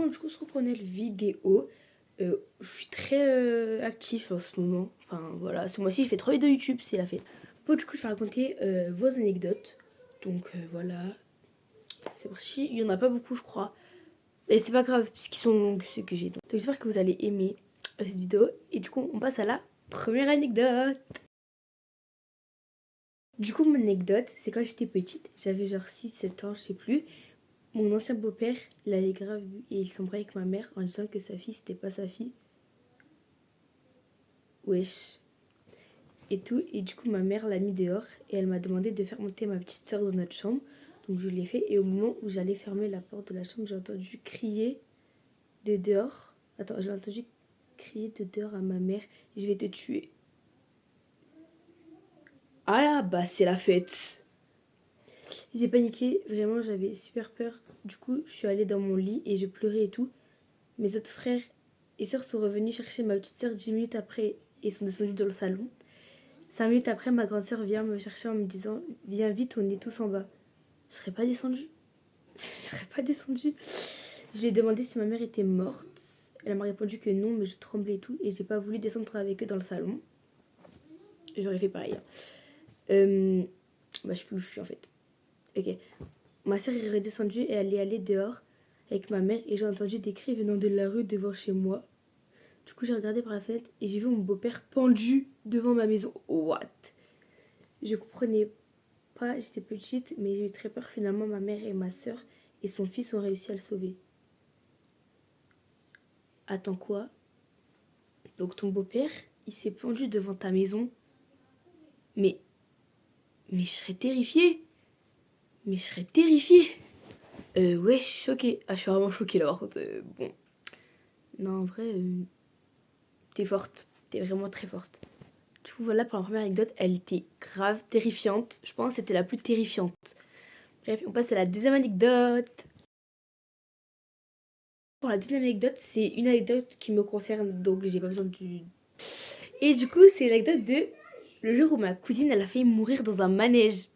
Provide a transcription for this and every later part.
avant du coup ce reprenait le vidéo, je suis très actif en ce moment. Enfin voilà, ce mois-ci je fais 3 vidéos YouTube, c'est la fête. Bon du coup je vais raconter vos anecdotes. Donc voilà, c'est parti. Il y en a pas beaucoup je crois. Et c'est pas grave puisqu'ils sont longs ceux que j'ai. Donc j'espère que vous allez aimer cette vidéo. Et du coup on passe à la première anecdote. Du coup mon anecdote c'est quand j'étais petite, j'avais genre 6-7 ans je sais plus. Mon ancien beau-père l'avait grave vu et il s'embrouillait avec ma mère en disant que sa fille c'était pas sa fille. Wesh. Et tout. Et du coup, ma mère l'a mis dehors et elle m'a demandé de faire monter ma petite soeur dans notre chambre. Donc je l'ai fait. Et au moment où j'allais fermer la porte de la chambre, j'ai entendu crier de dehors. Attends, j'ai entendu crier de dehors à ma mère: je vais te tuer. Ah là, bah c'est la fête. J'ai paniqué, vraiment, j'avais super peur. Du coup, je suis allée dans mon lit et je pleurais et tout. Mes autres frères et sœurs sont revenus chercher ma petite sœur 10 minutes après et sont descendus dans le salon. 5 minutes après, ma grande sœur vient me chercher en me disant: viens vite, on est tous en bas. Je serais pas descendue. Je serais pas descendue. Je lui ai demandé si ma mère était morte. Elle m'a répondu que non, mais je tremblais et tout. Et j'ai pas voulu descendre avec eux dans le salon. J'aurais fait pareil. Bah, je sais plus où je suis en fait. Ok. Ma sœur est redescendue et elle est allée dehors avec ma mère. Et j'ai entendu des cris venant de la rue devant chez moi. Du coup, j'ai regardé par la fenêtre et j'ai vu mon beau-père pendu devant ma maison. What? Je comprenais pas, j'étais petite, mais j'ai eu très peur. Finalement, ma mère et ma soeur et son fils ont réussi à le sauver. Attends quoi? Donc ton beau-père, il s'est pendu devant ta maison. Mais, mais je serais terrifiée. Mais je serais terrifiée. Ouais, je suis choquée. Ah, je suis vraiment choquée là par contre. Bon. Non, en vrai, t'es forte. T'es vraiment très forte. Du coup, voilà pour la première anecdote. Elle était grave terrifiante. Je pense que c'était la plus terrifiante. Bref, on passe à la deuxième anecdote. Pour la deuxième anecdote, c'est une anecdote qui me concerne, donc j'ai pas besoin du... Et du coup, c'est l'anecdote de le jour où ma cousine, elle a failli mourir dans un manège.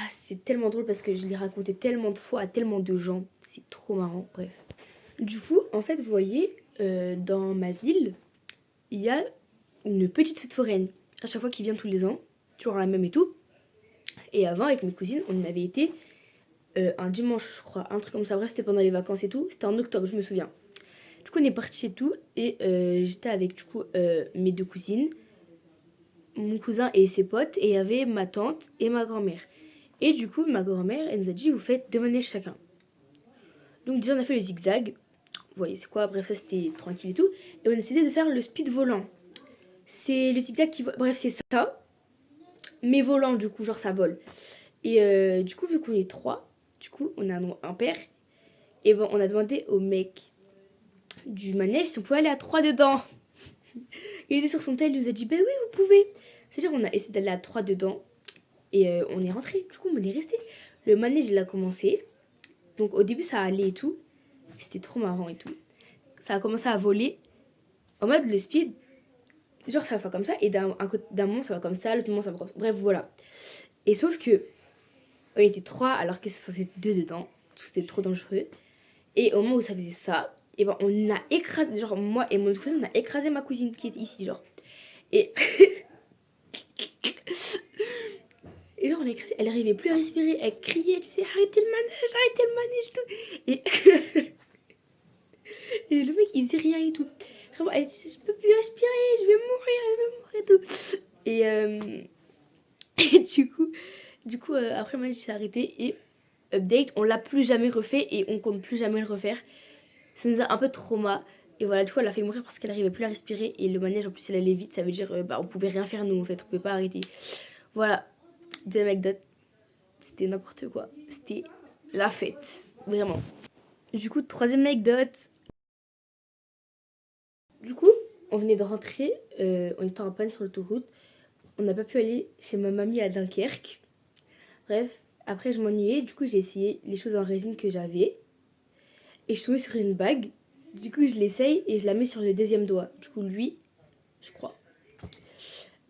C'est tellement drôle parce que je l'ai raconté tellement de fois à tellement de gens. C'est trop marrant, bref. Du coup, en fait, vous voyez, dans ma ville, il y a une petite fête foraine. À chaque fois qu'il vient tous les ans, toujours la même et tout. Et avant, avec mes cousines, on avait été un dimanche, je crois, un truc comme ça. Bref, c'était pendant les vacances et tout. C'était en octobre, je me souviens. Du coup, on est parti et tout. Et j'étais avec, du coup, mes deux cousines, mon cousin et ses potes. Et il y avait ma tante et ma grand-mère. Et du coup, ma grand-mère, elle nous a dit: vous faites 2 manèges chacun. Donc déjà, on a fait le zigzag. Vous voyez, c'est quoi? Bref, ça, c'était tranquille et tout. Et on a décidé de faire le speed volant. C'est le zigzag qui... Bref, c'est ça. Mais volant, du coup, genre ça vole. Et du coup, vu qu'on est 3, du coup, on a un père. Et bon, on a demandé au mec du manège si on pouvait aller à 3 dedans. Il était sur son tel, il nous a dit: bah oui, vous pouvez. C'est-à-dire, on a essayé d'aller à 3 dedans. Et on est rentré. Du coup, on est resté. Le manège, il a commencé. Donc, au début, ça allait et tout. C'était trop marrant et tout. Ça a commencé à voler. En mode, le speed, genre, ça va comme ça. Et d'un moment, ça va comme ça. L'autre moment, ça va comme ça. Bref, voilà. Et sauf que, on était 3 alors que c'est censé être 2 dedans. Tout c'était trop dangereux. Et au moment où ça faisait ça, et ben on a écrasé, genre moi et mon cousin, on a écrasé ma cousine qui est ici, genre. Et, et genre on l'a écrasé, elle n'arrivait plus à respirer, elle criait, tu sais: arrêtez le manège, tout. Et le mec il faisait rien et tout. Vraiment, elle disait: je peux plus respirer, je vais mourir et tout. Et, et du coup après le manège s'est arrêté et update, on l'a plus jamais refait et on compte plus jamais le refaire. Ça nous a un peu trauma. Et voilà, du coup, elle a fait mourir parce qu'elle n'arrivait plus à respirer. Et le manège, en plus, elle allait vite. Ça veut dire, on pouvait rien faire, nous, en fait. On pouvait pas arrêter. Voilà. Des anecdotes. C'était n'importe quoi. C'était la fête. Vraiment. Du coup, troisième anecdote. Du coup, on venait de rentrer. On était en panne sur l'autoroute. On n'a pas pu aller chez ma mamie à Dunkerque. Bref, après, je m'ennuyais. Du coup, j'ai essayé les choses en résine que j'avais. Et je suis tombée sur une bague. Du coup, je l'essaye et je la mets sur le deuxième doigt. Du coup, lui, je crois.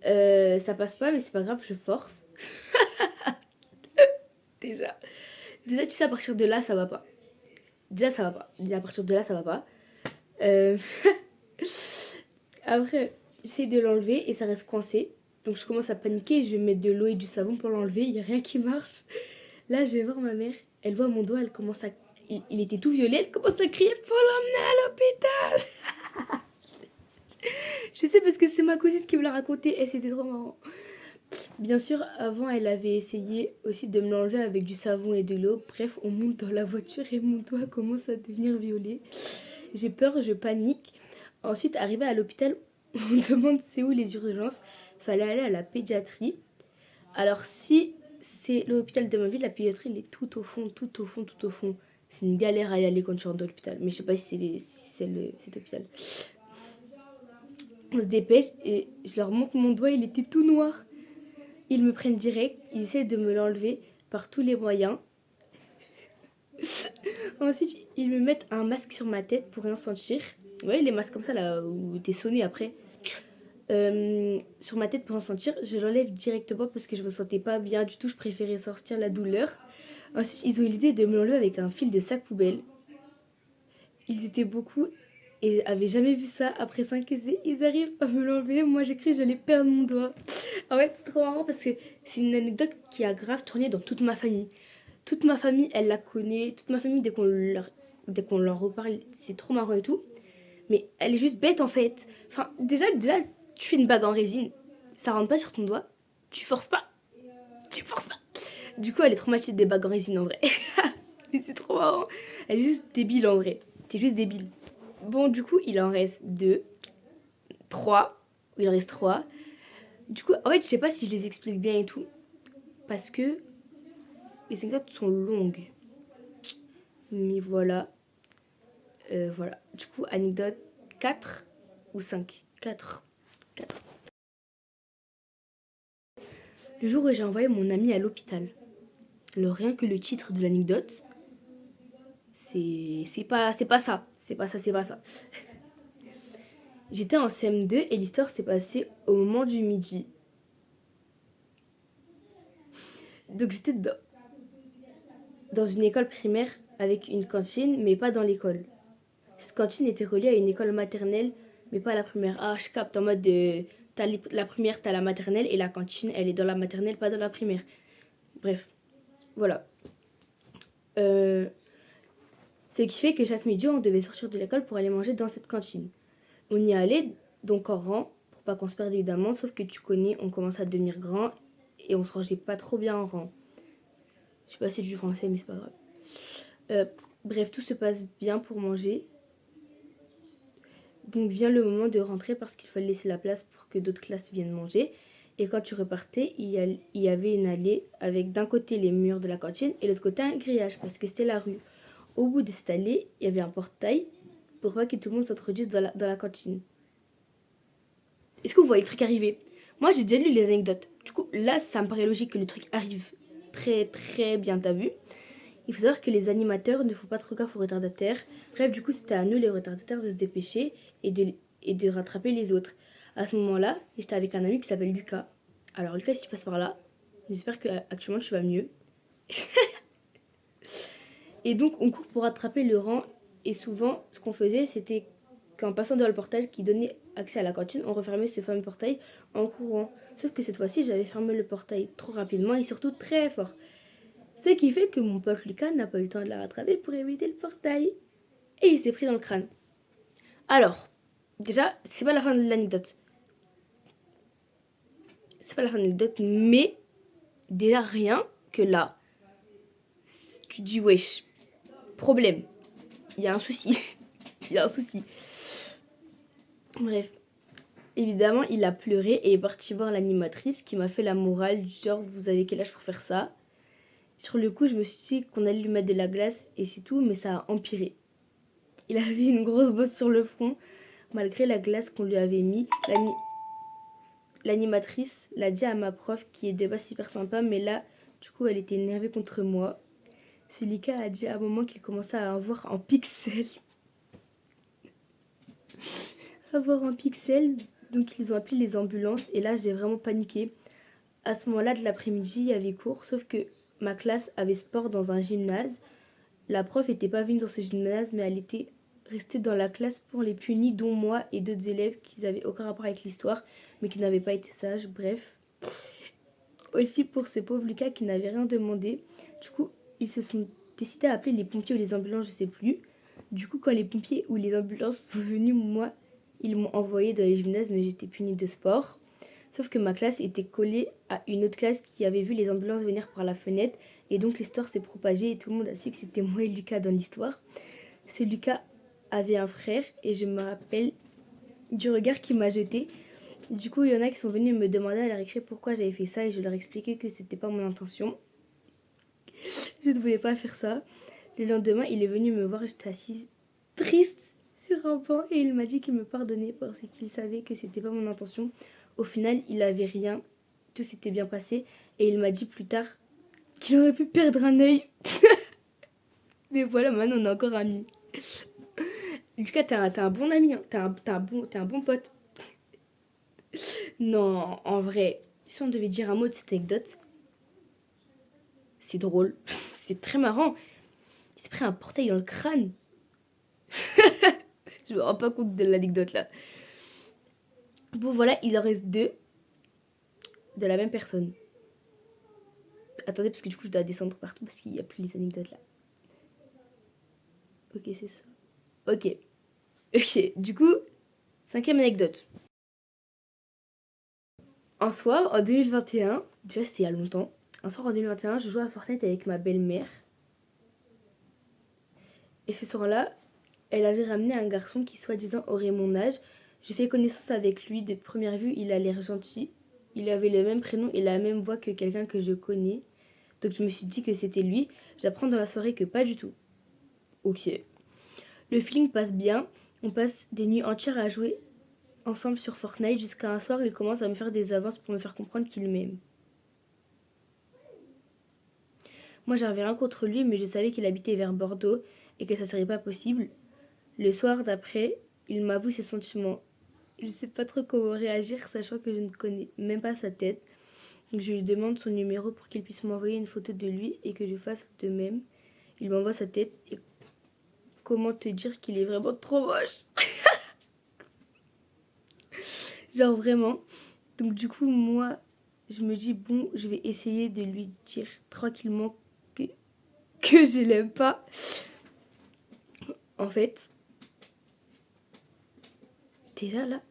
Ça passe pas, mais c'est pas grave, je force. Déjà. Déjà, tu sais, à partir de là, ça va pas. Déjà, ça va pas. Déjà, à partir de là, ça va pas. Euh, Après, j'essaie de l'enlever et ça reste coincé. Donc, je commence à paniquer. Je vais mettre de l'eau et du savon pour l'enlever. Il n'y a rien qui marche. Là, je vais voir ma mère. Elle voit mon doigt. Elle commence à. Il était tout violet. Elle commence à crier: faut l'emmener à l'hôpital. Je sais parce que c'est ma cousine qui me l'a raconté et c'était trop marrant. Bien sûr, avant, elle avait essayé aussi de me l'enlever avec du savon et de l'eau. Bref, on monte dans la voiture et mon doigt commence à devenir violet. J'ai peur, je panique. Ensuite, arrivé à l'hôpital, on me demande c'est où les urgences. Fallait aller à la pédiatrie. Alors, si c'est l'hôpital de ma ville, la pédiatrie, elle est tout au fond, tout au fond, tout au fond. C'est une galère à y aller quand je rentre dans l'hôpital. Mais je sais pas si cet hôpital. On se dépêche et je leur montre mon doigt, il était tout noir. Ils me prennent direct, ils essaient de me l'enlever par tous les moyens. Ensuite, ils me mettent un masque sur ma tête pour rien sentir. Vous voyez les masques comme ça là où t'es sonné après. Sur ma tête pour rien sentir. Je l'enlève directement parce que je me sentais pas bien du tout. Je préférais sortir la douleur. Ensuite, ils ont eu l'idée de me l'enlever avec un fil de sac poubelle. Ils étaient beaucoup et avaient jamais vu ça. Après 5 essais, ils arrivent à me l'enlever. Moi, j'ai cru que j'allais perdre mon doigt. En fait, c'est trop marrant parce que c'est une anecdote qui a grave tourné dans toute ma famille. Toute ma famille, elle la connaît. Toute ma famille, dès qu'on leur reparle, c'est trop marrant et tout. Mais elle est juste bête en fait. Enfin, déjà, tu fais une bague en résine. Ça rentre pas sur ton doigt. Tu forces pas. Tu forces pas. Du coup, elle est traumatisée des bagues en résine en vrai. Mais c'est trop marrant. Elle est juste débile en vrai. T'es juste débile. Bon, du coup, il en reste 2, 3. Il en reste 3. Du coup, en fait, je sais pas si je les explique bien et tout. Parce que les anecdotes sont longues. Mais voilà. Voilà. Du coup, anecdote 4 ou 5. 4. Le jour où j'ai envoyé mon ami à l'hôpital. Alors rien que le titre de l'anecdote, c'est pas ça. C'est pas ça, c'est pas ça. J'étais en CM2 et l'histoire s'est passée au moment du midi. Donc j'étais dans une école primaire avec une cantine, mais pas dans l'école. Cette cantine était reliée à une école maternelle, mais pas à la primaire. Ah, je capte en mode de... T'as la primaire, t'as la maternelle, et la cantine, elle est dans la maternelle, pas dans la primaire. Bref, voilà. Ce qui fait que chaque midi, on devait sortir de l'école pour aller manger dans cette cantine. On y allait, donc en rang, pour pas qu'on se perde évidemment, sauf que tu connais, on commence à devenir grand, et on se rangeait pas trop bien en rang. Je sais pas si c'est du français, mais c'est pas grave. Bref, tout se passe bien pour manger. Donc vient le moment de rentrer parce qu'il fallait laisser la place pour que d'autres classes viennent manger. Et quand tu repartais, il y avait une allée avec d'un côté les murs de la cantine et de l'autre côté un grillage parce que c'était la rue. Au bout de cette allée, il y avait un portail pour pas que tout le monde s'introduise dans la cantine. Est-ce que vous voyez le truc arriver? Moi, j'ai déjà lu les anecdotes. Du coup, là, ça me paraît logique que le truc arrive très très bien, t'as vu? Il faut savoir que les animateurs ne font pas trop gaffe aux retardataires. Bref, du coup, c'était à nous, les retardataires, de se dépêcher et de rattraper les autres. À ce moment-là, j'étais avec un ami qui s'appelle Lucas. Alors, Lucas, si tu passes par là, j'espère qu'actuellement tu vas mieux. Et donc, on court pour rattraper le rang. Et souvent, ce qu'on faisait, c'était qu'en passant devant le portail qui donnait accès à la cantine, on refermait ce fameux portail en courant. Sauf que cette fois-ci, j'avais fermé le portail trop rapidement et surtout très fort. Ce qui fait que mon pote Lucas n'a pas eu le temps de la rattraper pour éviter le portail. Et il s'est pris dans le crâne. Alors, déjà, c'est pas la fin de l'anecdote. C'est pas la fin de l'anecdote, mais déjà rien que là, tu te dis wesh, problème. Il y a un souci. Il y a un souci. Bref. Évidemment, il a pleuré et est parti voir l'animatrice qui m'a fait la morale du genre vous avez quel âge pour faire ça? Sur le coup, je me suis dit qu'on allait lui mettre de la glace et c'est tout, mais ça a empiré. Il avait une grosse bosse sur le front, malgré la glace qu'on lui avait mis. L'animatrice l'a dit à ma prof qui est de base super sympa, mais là, du coup, elle était énervée contre moi. Silika a dit à un moment qu'il commençait à avoir un pixel. Avoir un pixel, donc ils ont appelé les ambulances et là, j'ai vraiment paniqué. À ce moment-là de l'après-midi, il y avait cours, sauf que ma classe avait sport dans un gymnase. La prof était pas venue dans ce gymnase, mais elle était restée dans la classe pour les punis, dont moi et d'autres élèves qui n'avaient aucun rapport avec l'histoire, mais qui n'avaient pas été sages, bref. Aussi pour ce pauvre Lucas qui n'avait rien demandé. Du coup, ils se sont décidés à appeler les pompiers ou les ambulances, je sais plus. Du coup, quand les pompiers ou les ambulances sont venus, moi, ils m'ont envoyé dans les gymnases, mais j'étais punie de sport. Sauf que ma classe était collée à une autre classe qui avait vu les ambulances venir par la fenêtre. Et donc l'histoire s'est propagée et tout le monde a su que c'était moi et Lucas dans l'histoire. Ce Lucas avait un frère et je me rappelle du regard qu'il m'a jeté. Du coup, il y en a qui sont venus me demander à la récré pourquoi j'avais fait ça et je leur expliquais que c'était pas mon intention. Je ne voulais pas faire ça. Le lendemain, il est venu me voir, j'étais assise triste sur un banc et il m'a dit qu'il me pardonnait parce qu'il savait que c'était pas mon intention. Au final, il avait rien, tout s'était bien passé et il m'a dit plus tard qu'il aurait pu perdre un œil. Mais voilà, maintenant on est encore amis. Lucas, t'es un bon ami, hein. T'es un bon pote. Non, en vrai, si on devait dire un mot de cette anecdote, c'est drôle, c'est très marrant. Il s'est pris un portail dans le crâne. Je me rends pas compte de l'anecdote là. Bon voilà, il en reste deux de la même personne. Attendez, parce que du coup je dois descendre partout parce qu'il n'y a plus les anecdotes là. Ok, c'est ça. Ok. Ok, du coup, cinquième anecdote. Un soir, en 2021, déjà c'était il y a longtemps, un soir en 2021, je jouais à Fortnite avec ma belle-mère. Et ce soir-là, elle avait ramené un garçon qui soi-disant aurait mon âge. J'ai fait connaissance avec lui de première vue, il a l'air gentil. Il avait le même prénom et la même voix que quelqu'un que je connais. Donc je me suis dit que c'était lui. J'apprends dans la soirée que pas du tout. Ok. Le feeling passe bien. On passe des nuits entières à jouer ensemble sur Fortnite jusqu'à un soir il commence à me faire des avances pour me faire comprendre qu'il m'aime. Moi j'avais rien contre lui mais je savais qu'il habitait vers Bordeaux et que ça serait pas possible. Le soir d'après, il m'avoue ses sentiments. Je sais pas trop comment réagir sachant que je ne connais même pas sa tête. Donc je lui demande son numéro pour qu'il puisse m'envoyer une photo de lui et que je fasse de même. Il m'envoie sa tête et comment te dire qu'il est vraiment trop moche. Genre vraiment. Donc du coup moi je me dis bon je vais essayer de lui dire tranquillement que je l'aime pas. En fait, déjà là,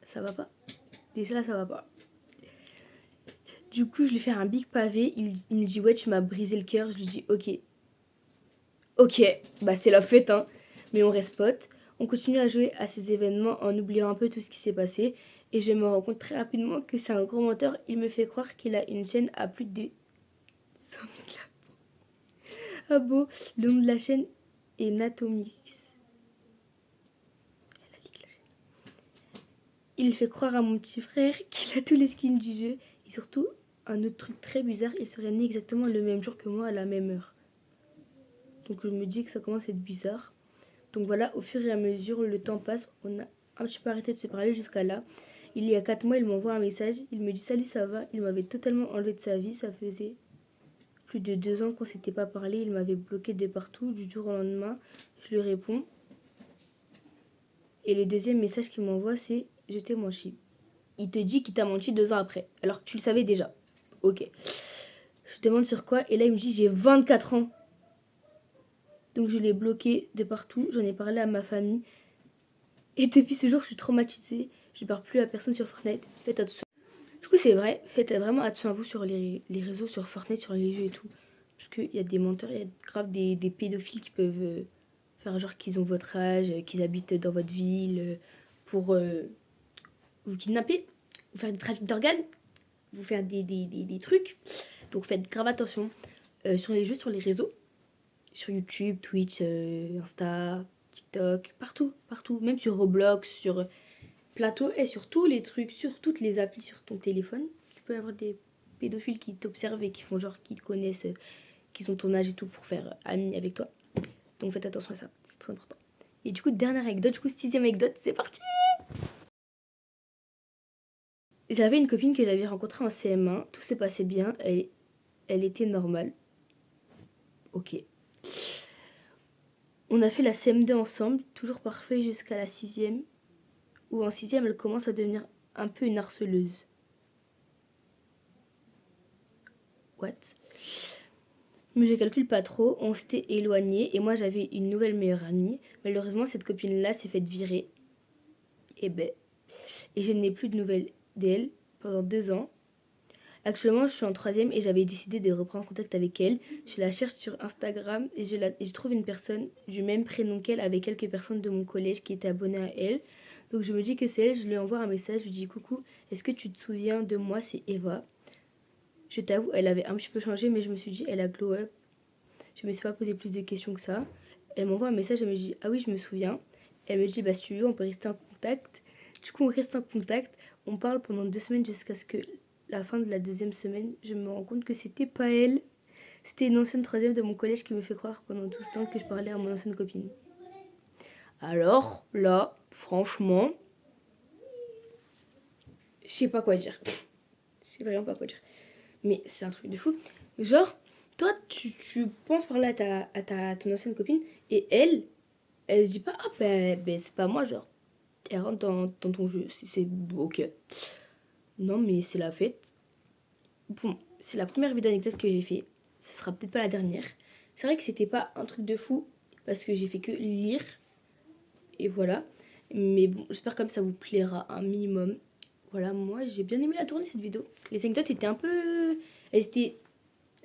ça va pas. Déjà là ça va pas. Du coup, je lui fais un big pavé. Il me dit, ouais, tu m'as brisé le cœur. Je lui dis, ok. Ok, bah c'est la fête, hein. Mais on reste potes. On continue à jouer à ces événements en oubliant un peu tout ce qui s'est passé. Et je me rends compte très rapidement que c'est un gros menteur. Il me fait croire qu'il a une chaîne à plus de 100 000 abonnés. Ah bon, le nom de la chaîne est Natomix. Il fait croire à mon petit frère qu'il a tous les skins du jeu. Et surtout, un autre truc très bizarre, il serait né exactement le même jour que moi à la même heure. Donc je me dis que ça commence à être bizarre. Donc voilà, au fur et à mesure, le temps passe. On a un petit peu arrêté de se parler jusqu'à là. Il y a 4 mois, il m'envoie un message. Il me dit salut, ça va. Il m'avait totalement enlevé de sa vie. Ça faisait plus de 2 ans qu'on s'était pas parlé. Il m'avait bloqué de partout. Du jour au lendemain, je lui réponds. Et le deuxième message qu'il m'envoie, c'est je t'ai menti. Il te dit qu'il t'a menti 2 ans après. Alors que tu le savais déjà. Ok. Je demande sur quoi. Et là, il me dit j'ai 24 ans. Donc je l'ai bloqué de partout. J'en ai parlé à ma famille. Et depuis ce jour, je suis traumatisée. Je ne parle plus à personne sur Fortnite. Faites attention. Du coup, c'est vrai. Faites vraiment attention à vous sur les réseaux, sur Fortnite, sur les jeux et tout. Parce qu'il y a des menteurs, il y a grave des pédophiles qui peuvent faire genre qu'ils ont votre âge, qu'ils habitent dans votre ville, pour vous kidnapper, vous faire des trafics d'organes, vous faire des trucs. Donc faites grave attention sur les jeux, sur les réseaux. Sur YouTube, Twitch, Insta, TikTok, partout, même sur Roblox, sur Plateau et sur tous les trucs, sur toutes les applis sur ton téléphone. Tu peux avoir des pédophiles qui t'observent et qui font genre qu'ils te connaissent, qu'ils ont ton âge et tout pour faire ami avec toi. Donc faites attention à ça, c'est très important. Et du coup, dernière anecdote, sixième anecdote, c'est parti. J'avais une copine que j'avais rencontrée en CM1, tout s'est passé bien, elle elle était normale. Ok. On a fait la CM2 ensemble, toujours parfait jusqu'à la 6e, où en 6e, elle commence à devenir un peu une harceleuse. What? Mais je calcule pas trop, on s'était éloignés et moi j'avais une nouvelle meilleure amie. Malheureusement, cette copine-là s'est faite virer. Et je n'ai plus de nouvelles d'elle pendant 2 ans. Actuellement, je suis en 3e et j'avais décidé de reprendre contact avec elle. Je la cherche sur Instagram et je trouve une personne du même prénom qu'elle avec quelques personnes de mon collège qui étaient abonnées à elle. Donc je me dis que c'est elle, je lui envoie un message, je lui dis coucou, est-ce que tu te souviens de moi, c'est Eva. Je t'avoue, elle avait un petit peu changé, mais je me suis dit, elle a glow up. Je me suis pas posé plus de questions que ça. Elle m'envoie un message, elle me dit, ah oui, je me souviens. Elle me dit, bah si tu veux, on peut rester en contact. Du coup, on reste en contact. On parle pendant 2 semaines jusqu'à ce que la fin de la 2e semaine, je me rends compte que c'était pas elle. C'était une ancienne 3e de mon collège qui me fait croire pendant tout ce temps que je parlais à mon ancienne copine. Alors, là, franchement, je sais pas quoi dire. Je sais vraiment pas quoi dire. Mais c'est un truc de fou. Genre, toi, tu penses parler à ton ancienne copine et elle se dit pas, ah ben c'est pas moi, genre. Elle rentre dans ton jeu, c'est ok. Non, mais c'est la fête. Bon, c'est la première vidéo anecdote que j'ai fait. Ça sera peut-être pas la dernière. C'est vrai que c'était pas un truc de fou parce que j'ai fait que lire. Et voilà. Mais bon, j'espère comme ça vous plaira un minimum. Voilà, moi j'ai bien aimé la tournée cette vidéo. Les anecdotes étaient un peu. Elles étaient.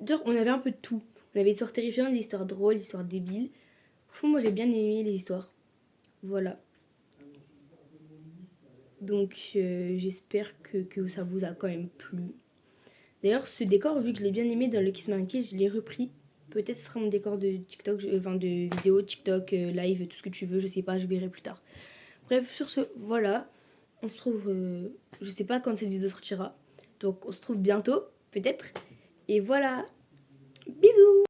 Genre, on avait un peu de tout. On avait des histoires terrifiantes, des histoires drôles, des histoires débiles. Franchement, moi j'ai bien aimé les histoires. Voilà. Donc j'espère que ça vous a quand même plu. D'ailleurs, ce décor, vu que je l'ai bien aimé dans le Kiss Monkey, je l'ai repris. Peut-être ce sera mon décor de TikTok, enfin de vidéo, TikTok, live, tout ce que tu veux, je sais pas, je verrai plus tard. Bref, sur ce, voilà. On se trouve, je sais pas quand cette vidéo sortira. Donc on se trouve bientôt, peut-être. Et voilà. Bisous!